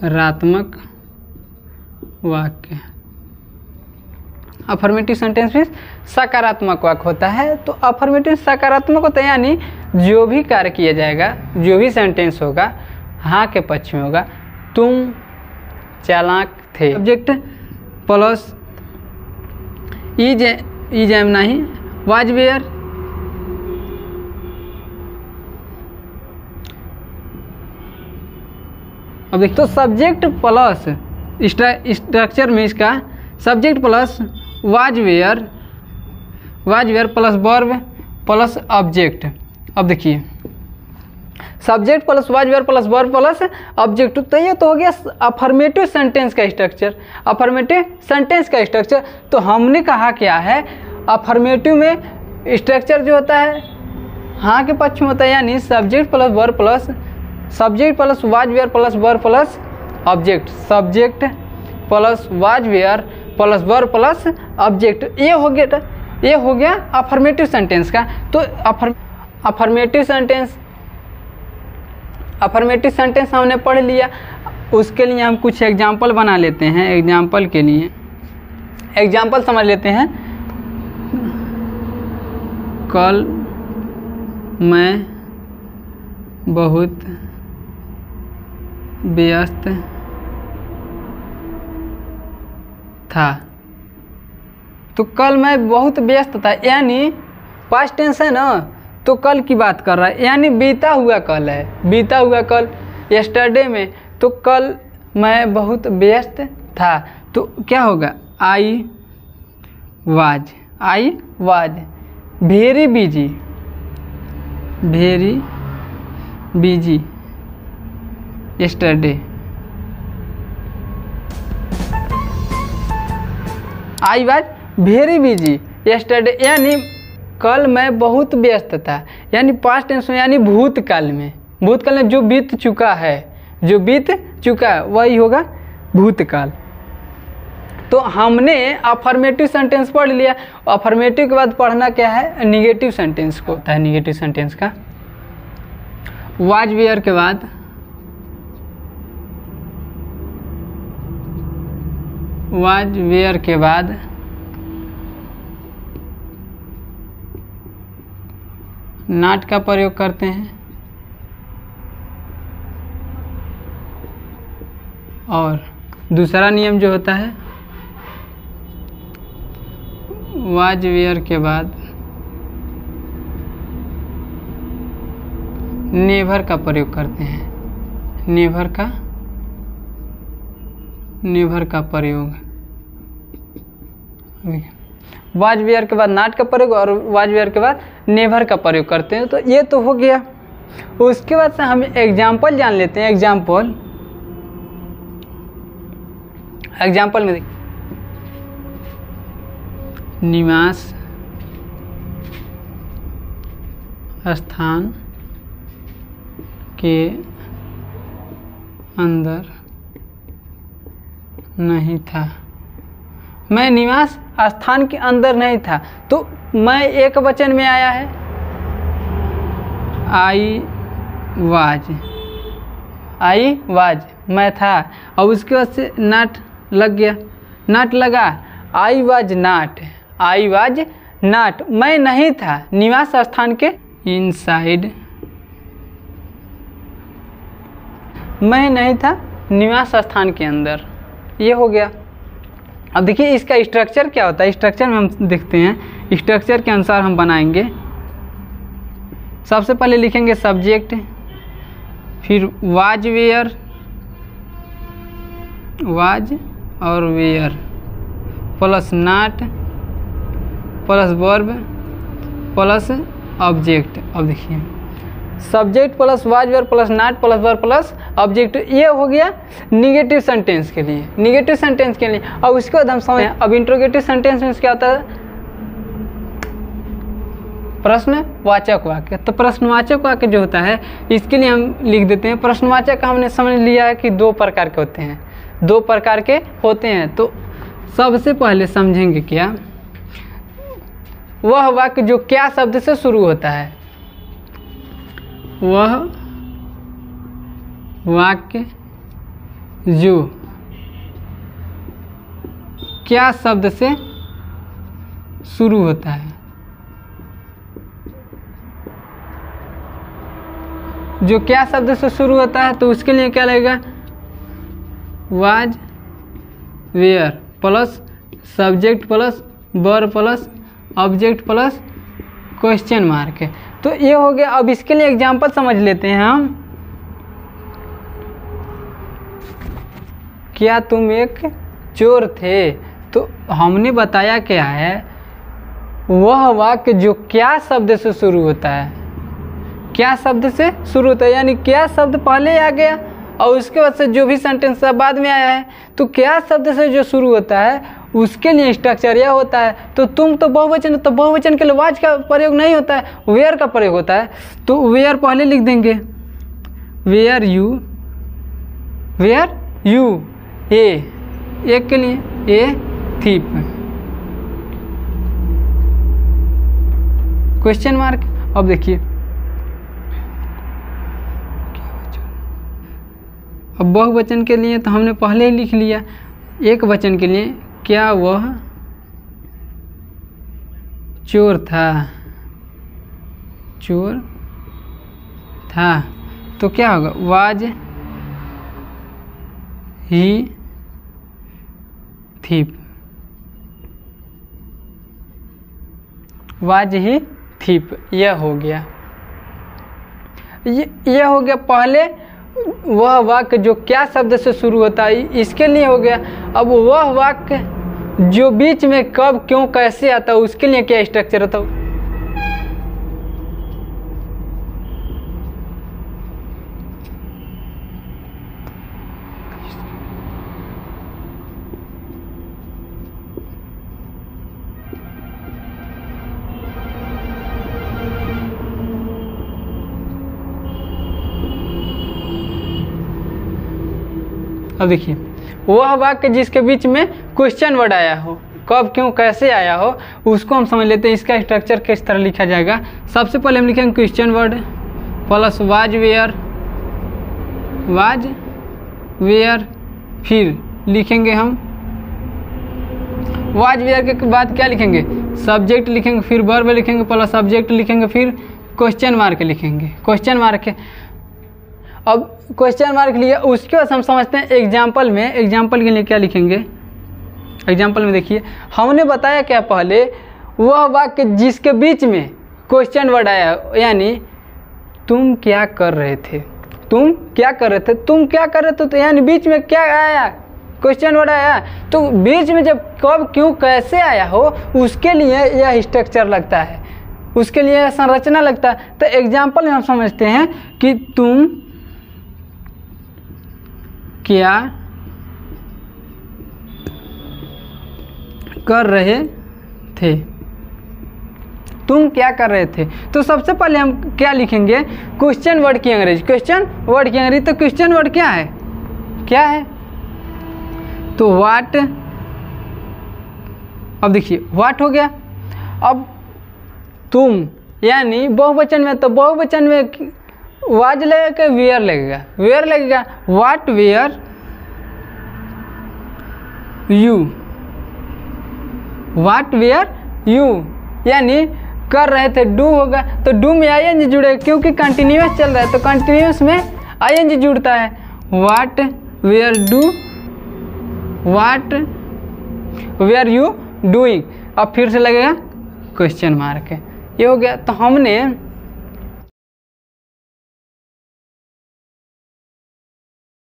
सकारात्मक वाक्य। Affirmative sentence में सकारात्मक वाक्य होता है। तो अफर्मेटिव सकारात्मक होता है, यानी जो भी कार्य किया जाएगा, जो भी सेंटेंस होगा हाँ के पक्ष में होगा। तुम चालाक थे, सब्जेक्ट प्लस इज एम नहीं, वाज वेयर। अब देखो तो सब्जेक्ट प्लस स्ट्रक्चर में इसका subject plus was were plus verb plus object. अब देखिए subject plus was were plus verb plus object, तो ये तो हो गया अफर्मेटिव सेंटेंस का स्ट्रक्चर। अफर्मेटिव सेंटेंस का स्ट्रक्चर तो हमने कहा क्या है, अफर्मेटिव में स्ट्रक्चर जो होता है हाँ के पक्ष में होता है, यानी subject plus verb plus subject plus was were plus verb plus object. Subject plus was were plus verb plus object, ये हो गया अफर्मेटिव सेंटेंस का। तो अफर्मेटिव सेंटेंस हमने पढ़ लिया। उसके लिए हम कुछ एग्जाम्पल बना लेते हैं। एग्जाम्पल के लिए एग्जाम्पल समझ लेते हैं। कल मैं बहुत व्यस्त था। तो कल मैं बहुत व्यस्त था, यानी पास्ट टेंस है ना, तो कल की बात कर रहा है, यानी बीता हुआ कल है, बीता हुआ कल यस्टरडे में। तो कल मैं बहुत व्यस्त था, तो क्या होगा, I was very busy yesterday. I was very busy yesterday, यानी कल मैं बहुत व्यस्त था, यानी पास्ट टेंस में, यानी भूतकाल में जो बीत चुका है वही होगा भूतकाल। तो हमने अफर्मेटिव सेंटेंस पढ़ लिया। अफर्मेटिव के बाद पढ़ना क्या है, निगेटिव सेंटेंस को होता है। निगेटिव सेंटेंस का वाज वेयर के बाद नॉट का प्रयोग करते हैं, और दूसरा नियम जो होता है वाज वेयर के बाद नेवर का प्रयोग करते हैं। नेवर का प्रयोग वाज वेयर के बाद नॉट का प्रयोग और वाज वेयर के बाद नेवर का प्रयोग करते हैं। तो ये तो हो गया। उसके बाद से हम एग्जाम्पल जान लेते हैं। एग्जाम्पल में देखिए, निवास स्थान के अंदर नहीं था। मैं निवास स्थान के अंदर नहीं था, तो मैं एक वचन में आया है, आई वाज मैं था, और उसके बाद से नॉट लग गया, नॉट लगा, आई वाज नॉट मैं नहीं था निवास स्थान के इनसाइड, मैं नहीं था निवास स्थान के अंदर। ये हो गया। अब देखिए इसका स्ट्रक्चर क्या होता है। स्ट्रक्चर में हम देखते हैं, स्ट्रक्चर के अनुसार हम बनाएंगे। सबसे पहले लिखेंगे सब्जेक्ट, फिर वाज और were plus not plus verb plus object. अब देखिए subject plus was were plus not plus verb plus object, ये हो गया निगेटिव सेंटेंस के लिए। और उसके बाद हम समझ, अब इंट्रोगेटिव सेंटेंस में क्या होता है, प्रश्नवाचक वाक्य। तो प्रश्नवाचक वाक्य जो होता है, इसके लिए हम लिख देते हैं। प्रश्नवाचक हमने समझ लिया है कि दो प्रकार के होते हैं। तो सबसे पहले समझेंगे क्या, वह वाक्य जो क्या शब्द से शुरू होता है, वह वाक्य जो क्या शब्द से शुरू होता है, जो क्या शब्द से शुरू होता है, तो उसके लिए क्या लगेगा, was were plus subject plus verb plus object plus question mark है। तो ये हो गया। अब इसके लिए एग्जांपल समझ लेते हैं हम। क्या तुम एक चोर थे, तो हमने बताया क्या है, वह वाक्य जो क्या शब्द से शुरू होता है, क्या शब्द से शुरू होता है, यानी क्या शब्द पहले आ गया और उसके बाद से जो भी सेंटेंस बाद में आया है, तो क्या शब्द से जो शुरू होता है उसके लिए स्ट्रक्चर यह होता है। तो तुम तो बहुवचन, तो बहुवचन के लिए वाज का प्रयोग नहीं होता है, वेयर का प्रयोग होता है। तो वेयर पहले लिख देंगे, वेयर यू एक के लिए ए थीप क्वेश्चन मार्क। अब देखिए, अब बहुवचन के लिए तो हमने पहले ही लिख लिया। एक वचन के लिए, क्या वह चोर था, चोर था, तो क्या होगा, was he thief, was he thief, यह हो गया। यह हो गया पहले वह वाक्य जो क्या शब्द से शुरू होता है, इसके लिए हो गया। अब वह वाक्य जो बीच में कब क्यों कैसे आता है, उसके लिए क्या स्ट्रक्चर होता है। अब देखिए, वह वाक्य जिसके बीच में क्वेश्चन वर्ड आया हो, कब क्यों कैसे आया हो, उसको हम समझ लेते हैं। इसका स्ट्रक्चर किस तरह लिखा जाएगा। सबसे पहले हम लिखेंगे question word plus was were, फिर लिखेंगे हम वाज वेयर के बाद क्या लिखेंगे, सब्जेक्ट लिखेंगे, फिर वर्ब लिखेंगे प्लस सब्जेक्ट लिखेंगे, फिर क्वेश्चन मार्क लिखेंगे, क्वेश्चन मार्क। अब क्वेश्चन मार्क लिया, उसके बाद हम समझते हैं एग्जाम्पल में। एग्जाम्पल के लिए क्या लिखेंगे, एग्जाम्पल में देखिए, हमने बताया क्या पहले, वह वाक्य जिसके बीच में क्वेश्चन वर्ड आया, यानी तुम क्या कर रहे थे, तुम क्या कर रहे थे, तुम क्या कर रहे थे, तो यानी बीच में क्या आया, क्वेश्चन वर्ड आया। तो बीच में जब कब क्यों कैसे आया हो, उसके लिए यह स्ट्रक्चर लगता है, उसके लिए संरचना लगता है। तो एग्जाम्पल में हम समझते हैं कि तुम क्या कर रहे थे, तुम क्या कर रहे थे। तो सबसे पहले हम क्या लिखेंगे, क्वेश्चन वर्ड की अंग्रेजी, क्वेश्चन वर्ड की अंग्रेजी। तो क्वेश्चन वर्ड क्या है, क्या है, तो व्हाट। अब देखिए व्हाट हो गया। अब तुम यानी बहुवचन में, तो बहुवचन में वाज लगेगा, वेयर लगेगा, वेयर लगेगा, what were you, what were you, यानी कर रहे थे, डू होगा। तो डू में आईएनजी जुड़ेगा, क्योंकि कंटिन्यूअस चल रहा है, तो कंटिन्यूअस में आईएनजी जुड़ता है। What were do, what were you doing. अब फिर से लगेगा क्वेश्चन मार्क, ये हो गया। तो हमने